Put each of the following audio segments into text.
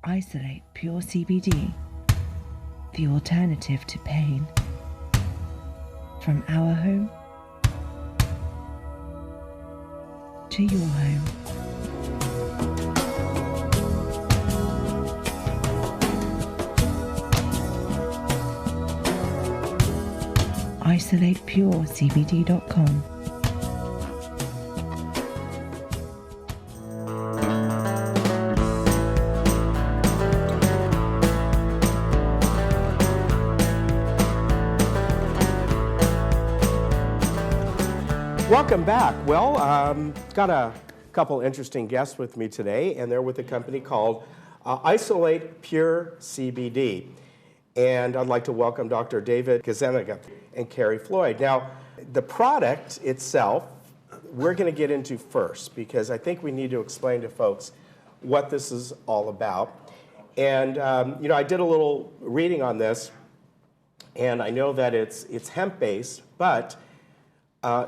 Isolate Pure CBD, the alternative to pain. From our home to your home. IsolatePureCBD.com. Welcome back. Well, got a couple interesting guests with me today, and they're with a company called Isolate Pure CBD. And I'd like to welcome Dr. David Gazzaniga and Carrie Floyd. Now, the product itself, we're going to get into first, because I think we need to explain to folks what this is all about. And, I did a little reading on this, and I know that it's hemp-based, but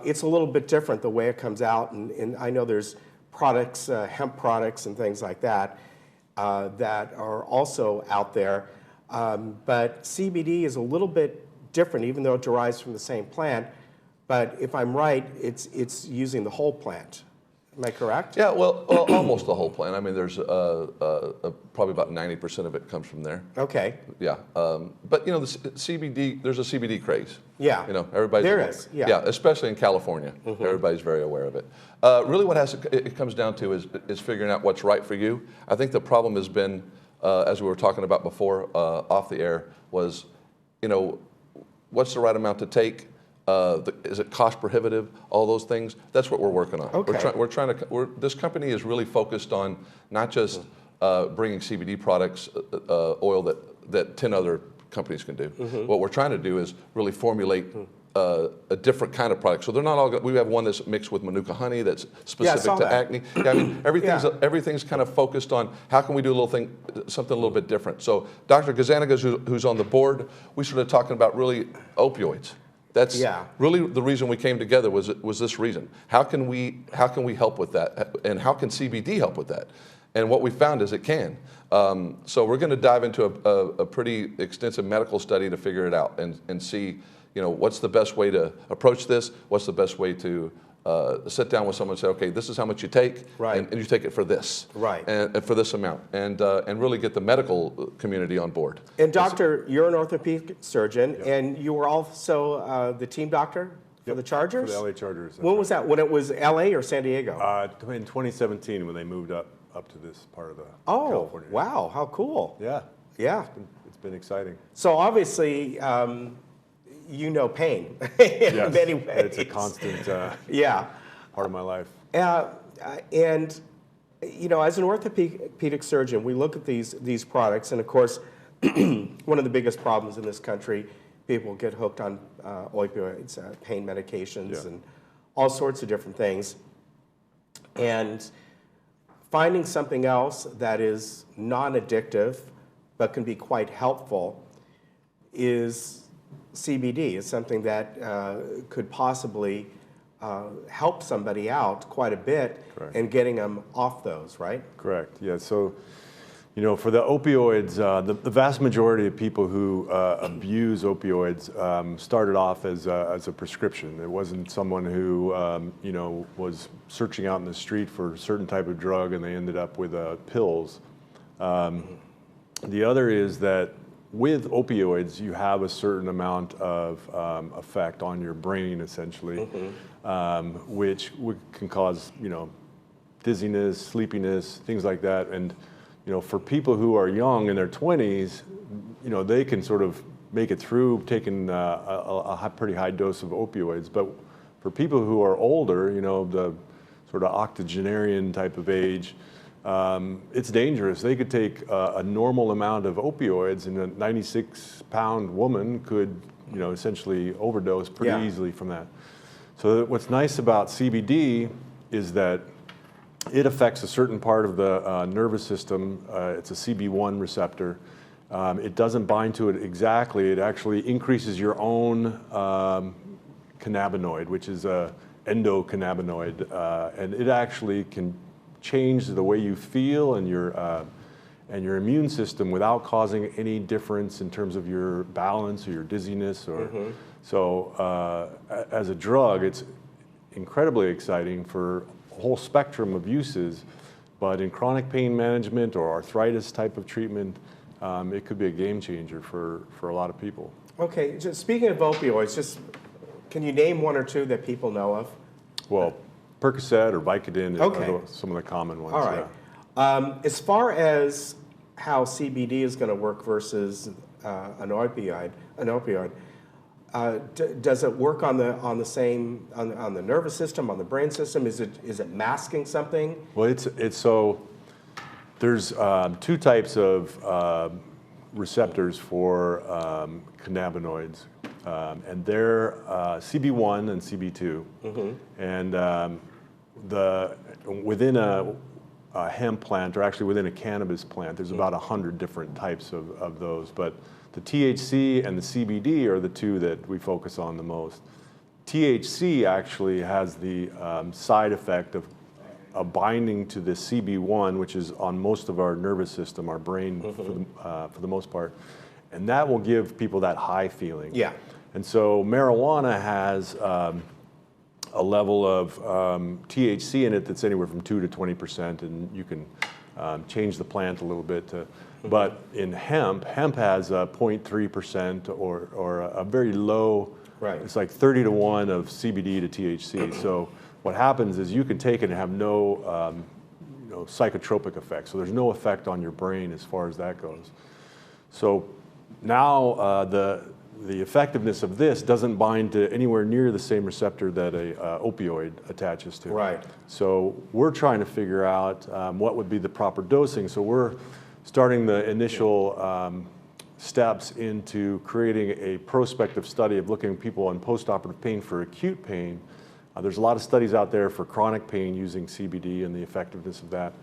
it's a little bit different the way it comes out, and I know there's products, hemp products and things like that, that are also out there. But CBD is a little bit different, even though it derives from the same plant. But if I'm right, it's using the whole plant. Am I correct? Yeah, well, almost the whole plant. I mean, there's probably about 90% of it comes from there. Okay. Yeah, but the CBD, there's a CBD craze. Yeah. Everybody's there aware. is. Yeah. Yeah, especially in California, everybody's very aware of it. Really, what it comes down to is figuring out what's right for you. I think the problem has been, as we were talking about before, off the air, was, what's the right amount to take? Is it cost prohibitive? All those things. That's what we're working on. Okay. This company is really focused on not just bringing CBD products, oil that 10 other companies can do. What we're trying to do is really formulate a different kind of product. So they're not all. We have one that's mixed with Manuka honey that's specific to acne. Yeah, I mean, everything's kind of focused on how can we do something a little bit different. So Dr. Gazzaniga, who's on the board, we started talking about really opioids. That's really the reason we came together was this reason. How can we help with that, and how can CBD help with that? And what we found is it can. So we're going to dive into a pretty extensive medical study to figure it out and see, what's the best way to approach this? What's the best way to sit down with someone and say, okay, this is how much you take, and you take it for this, and for this amount, and really get the medical community on board. And doctor, you're an orthopedic surgeon, and you were also the team doctor for the Chargers? For the LA Chargers. When was that? When it was LA or San Diego? In 2017, when they moved up to this part of the California. Oh, wow, how cool. Yeah. Yeah. It's been exciting. So obviously, pain in many ways. It's a constant part of my life. And as an orthopedic surgeon, we look at these products, and of course, one of the biggest problems in this country, people get hooked on opioids, pain medications, and all sorts of different things. And finding something else that is non-addictive but can be quite helpful is CBD. Is something that could possibly help somebody out quite a bit in getting them off those, right? Correct. Yeah. So, for the opioids, the vast majority of people who abuse opioids started off as a prescription. It wasn't someone who was searching out in the street for a certain type of drug and they ended up with pills. The other is that with opioids, you have a certain amount of effect on your brain, essentially, which can cause, dizziness, sleepiness, things like that. And, for people who are young in their 20s, they can sort of make it through taking a pretty high dose of opioids. But for people who are older, the sort of octogenarian type of age, it's dangerous. They could take a normal amount of opioids, and a 96-pound woman could, essentially overdose pretty easily from that. So what's nice about CBD is that it affects a certain part of the nervous system. It's a CB1 receptor. It doesn't bind to it exactly. It actually increases your own cannabinoid, which is a endocannabinoid, and it actually can change the way you feel and and your immune system without causing any difference in terms of your balance or your dizziness. Or so as a drug, it's incredibly exciting for a whole spectrum of uses. But in chronic pain management or arthritis type of treatment, it could be a game changer for a lot of people. Okay, just speaking of opioids, can you name one or two that people know of? Well, Percocet or Vicodin are some of the common ones. All right. Yeah. As far as how CBD is going to work versus an opioid, does it work on the same on the nervous system, on the brain system? Is it masking something? Well, it's so there's two types of receptors for cannabinoids, and they're CB1 and CB2, and within a hemp plant, or actually within a cannabis plant, there's about 100 different types of those, but the THC and the CBD are the two that we focus on the most. THC actually has the side effect of binding to the CB1, which is on most of our nervous system, our brain for the most part, and that will give people that high feeling. Yeah. And so marijuana has a level of THC in it that's anywhere from 2 to 20%, and you can change the plant a little bit to. But in hemp has 0.3% or a very low, it's like 30 to 1 of CBD to THC. So what happens is you can take it and have no psychotropic effects. So there's no effect on your brain as far as that goes. So now the effectiveness of this doesn't bind to anywhere near the same receptor that a opioid attaches to. Right. So we're trying to figure out what would be the proper dosing. So we're starting the initial steps into creating a prospective study of looking at people on postoperative pain for acute pain. There's a lot of studies out there for chronic pain using CBD and the effectiveness of that.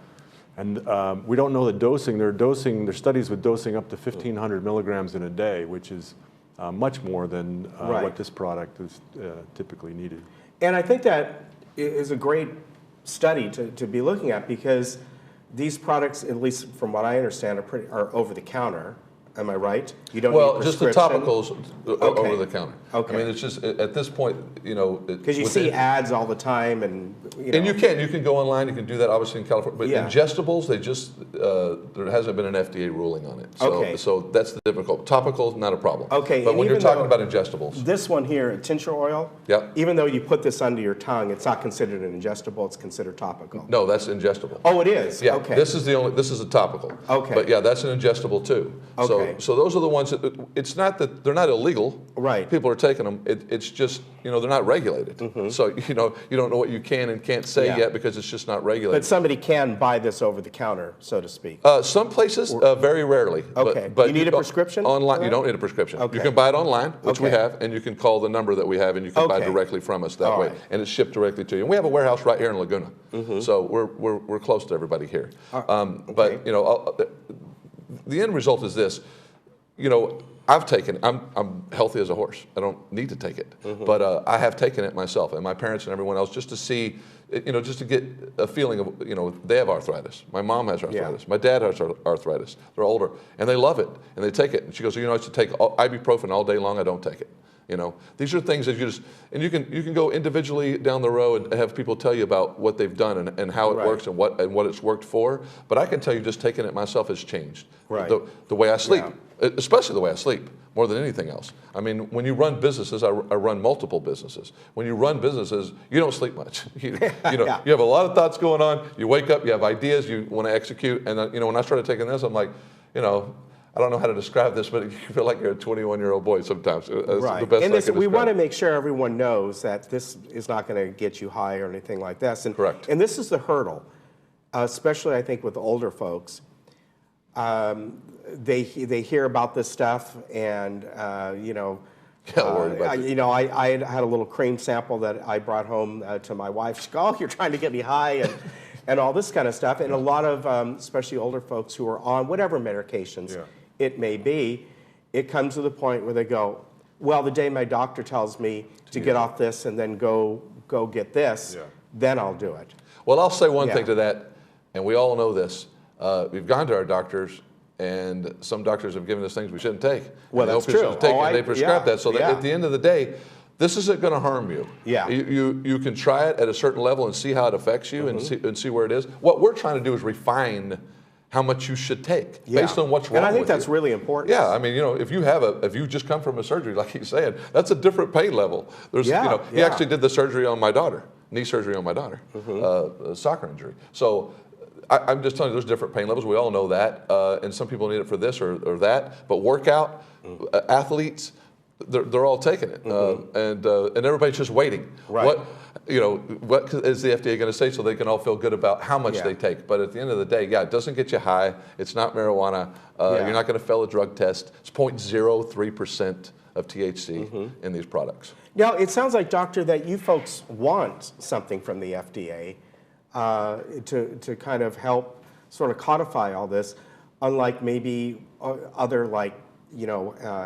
And we don't know the dosing. There's studies with dosing up to 1,500 milligrams in a day, which is much more than what this product is typically needed. And I think that is a great study to be looking at, because these products, at least from what I understand, are over the counter. Am I right? You don't need just the prescription? topicals over the counter. Okay. I mean, it's just at this point, because you see ads all the time, and and you can go online. You can do that, obviously, in California. But ingestibles, they just there hasn't been an FDA ruling on it. So, so that's the difficult. Topicals, not a problem. Okay. But when you're talking about ingestibles, this one here, tincture oil. Yeah. Even though you put this under your tongue, it's not considered an ingestible. It's considered topical. No, that's ingestible. Oh, it is. Yeah. Okay. This is a topical. Okay. But yeah, that's an ingestible too. Okay. So those are the ones that it's not that they're not illegal. Right. People are taking them. It's just they're not regulated. So you don't know what you can and can't say yet because it's just not regulated. But somebody can buy this over the counter, so to speak. Some places, very rarely. Okay. But you need a prescription? Online, you don't need a prescription. Okay. You can buy it online, which we have, and you can call the number that we have, and you can buy directly from us that way, and it's shipped directly to you. And we have a warehouse right here in Laguna, so we're close to everybody here. But the end result is this. I've taken it. I'm healthy as a horse. I don't need to take it, but I have taken it myself, and my parents and everyone else, just to see, just to get a feeling of, they have arthritis. My mom has arthritis. Yeah. My dad has arthritis. They're older, and they love it, and they take it. And she goes, I used to take ibuprofen all day long. I don't take it. These are things that and you can go individually down the road and have people tell you about what they've done and how it works and what it's worked for. But I can tell you, just taking it myself has changed the way I sleep, especially the way I sleep, more than anything else. I mean, when you run businesses, I run multiple businesses. When you run businesses, you don't sleep much. You have a lot of thoughts going on. You wake up, you have ideas, you want to execute. And when I started taking this, I'm like, I don't know how to describe this, but you feel like you're a 21-year-old boy sometimes. That's the best and I can we want to describe. make sure everyone knows that this is not going to get you high or anything like this. And, Correct. And this is the hurdle, especially I think with older folks. They hear about this stuff, and I had a little cream sample that I brought home to my wife. She goes, "Oh, you're trying to get me high," and all this kind of stuff. And a lot of, especially older folks who are on whatever medications it may be, it comes to the point where they go, well, the day my doctor tells me to get off this and then go get this, then I'll do it. Well, I'll say one thing to that, and we all know this. we've gone to our doctors, and some doctors have given us things we shouldn't take. Well, And that's the opioids true. we take, Oh, and they prescribe that. So that yeah. at the end of the day, this isn't going to harm you. Yeah. You can try it at a certain level and see how it affects you and see where it is. What we're trying to do is refine how much you should take based on what's wrong with you. And I think that's really important. Yeah, I mean, if you just come from a surgery, like he's saying, that's a different pain level. He actually did the surgery on my daughter, knee surgery on my daughter, a soccer injury. So I'm just telling you, there's different pain levels. We all know that, and some people need it for this or that. But workout, athletes, they're all taking it, and everybody's just waiting. Right. What is the FDA going to say so they can all feel good about how much they take? But at the end of the day, it doesn't get you high. It's not marijuana. You're not going to fail a drug test. It's 0.03% of THC in these products. Now, it sounds like, Doctor, that you folks want something from the FDA to kind of help sort of codify all this, unlike maybe other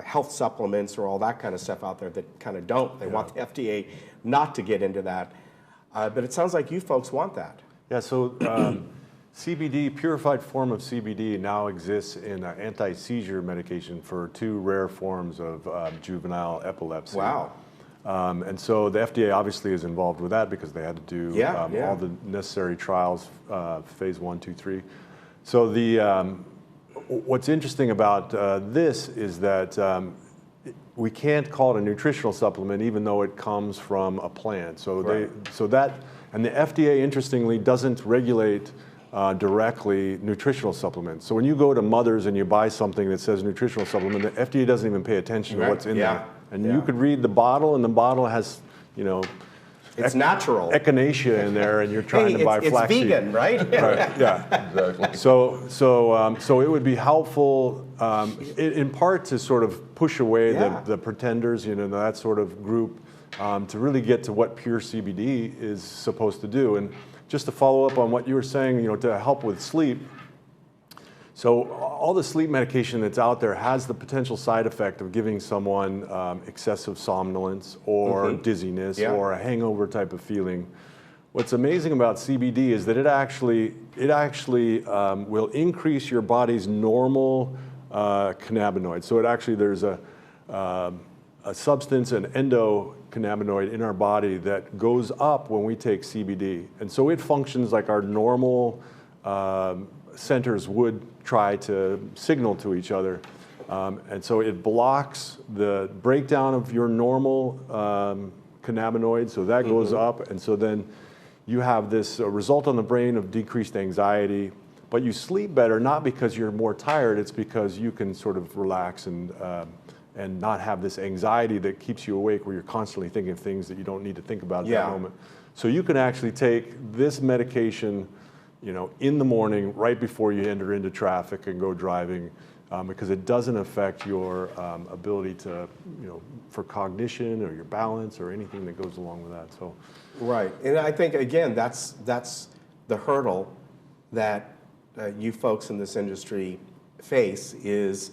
health supplements or all that kind of stuff out there that kind of don't. They want the FDA not to get into that. But it sounds like you folks want that. Yeah, so CBD, purified form of CBD now exists in anti-seizure medication for 2 rare forms of juvenile epilepsy. Wow. And so the FDA obviously is involved with that because they had to do all the necessary trials, phase 1, 2, 3. So what's interesting about this is that we can't call it a nutritional supplement even though it comes from a plant. So and the FDA interestingly doesn't regulate directly nutritional supplements. So when you go to Mother's and you buy something that says nutritional supplement, the FDA doesn't even pay attention to what's in there. And you could read the bottle, and the bottle has, it's natural echinacea in there, and you're trying to buy flaxseed. It's vegan, right? Right. Yeah. Exactly. So it would be helpful, in part, to sort of push away the pretenders, that sort of group, to really get to what pure CBD is supposed to do. And just to follow up on what you were saying, to help with sleep. So all the sleep medication that's out there has the potential side effect of giving someone excessive somnolence or dizziness or a hangover type of feeling. What's amazing about CBD is that it actually will increase your body's normal cannabinoids. So there's a substance, an endocannabinoid in our body that goes up when we take CBD. And so it functions like our normal centers would try to signal to each other. And so it blocks the breakdown of your normal cannabinoids, so that goes up. And so then you have this result on the brain of decreased anxiety, but you sleep better, not because you're more tired, it's because you can sort of relax and not have this anxiety that keeps you awake where you're constantly thinking of things that you don't need to think about at that moment. So you can actually take this medication in the morning, right before you enter into traffic and go driving, because it doesn't affect your ability to, for cognition or your balance or anything that goes along with that. So, right, and I think again that's the hurdle that you folks in this industry face, is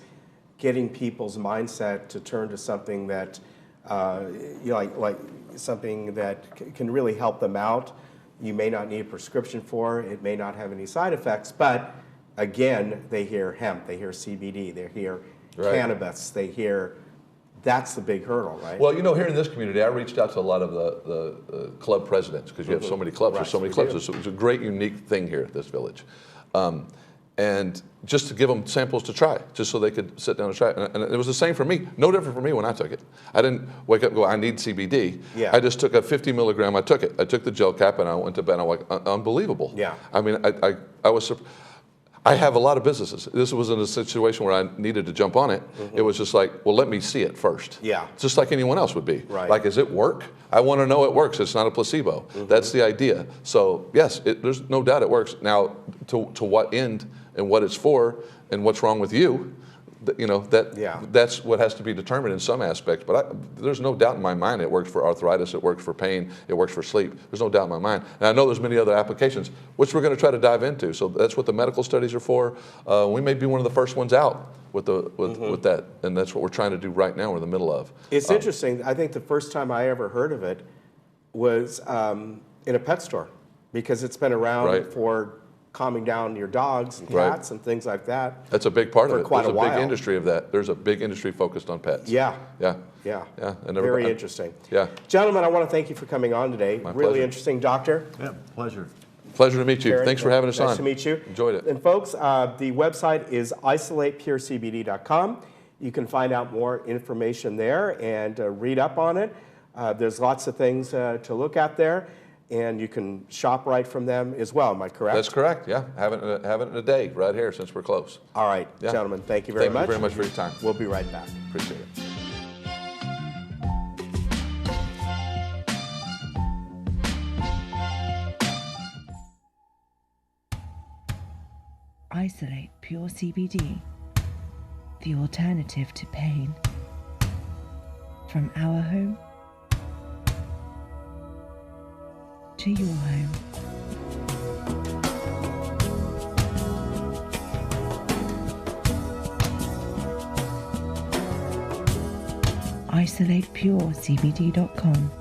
getting people's mindset to turn to something that, like something that can really help them out. You may not need a prescription for it. It may not have any side effects, but again, they hear hemp, they hear CBD, they hear cannabis, they hear, that's the big hurdle, right? Well, here in this community, I reached out to a lot of the club presidents, because you have so many clubs, there's so many clubs. It's a great, unique thing here at this village. And just to give them samples to try, just so they could sit down and try it. And it was the same for me, no different for me when I took it. I didn't wake up and go, I need CBD. Yeah. I just took a 50 milligram, I took it. I took the gel cap and I went to bed and I'm like, unbelievable. Yeah. I mean, I have a lot of businesses. This was in a situation where I needed to jump on it. It was just like, well, let me see it first. Yeah. Just like anyone else would be. Right. Like, does it work? I want to know it works. It's not a placebo. That's the idea. So yes, there's no doubt it works. Now, to what end and what it's for and what's wrong with you, that's what has to be determined in some aspects. But there's no doubt in my mind it works for arthritis, it works for pain, it works for sleep. There's no doubt in my mind. And I know there's many other applications, which we're going to try to dive into. So that's what the medical studies are for. We may be one of the first ones out with that, and that's what we're trying to do right now. We're in the middle of. It's interesting. I think the first time I ever heard of it was in a pet store, because it's been around for calming down your dogs and Right. cats and things like that. That's a big part For of it. quite There's a a big while. industry of that. There's a big industry focused on pets. Yeah. Yeah. Yeah. Yeah. And Very everybody- interesting. Yeah. Gentlemen, I want to thank you for coming on today. My Really pleasure. interesting, Doctor. Yeah, pleasure. Pleasure to meet you. Karen, Thanks for having us on. Nice to meet you. Enjoyed it. And folks, the website is isolatepurecbd.com. You can find out more information there and read up on it. There's lots of things to look at there, and you can shop right from them as well. Am I correct? That's correct. Yeah. Have it in a day right here since we're close. All right, Yeah. gentlemen, thank you very much. Thank you very much for your time. We'll be right back. Appreciate it. Isolate Pure CBD, the alternative to pain. From our home to your home. IsolatePureCBD.com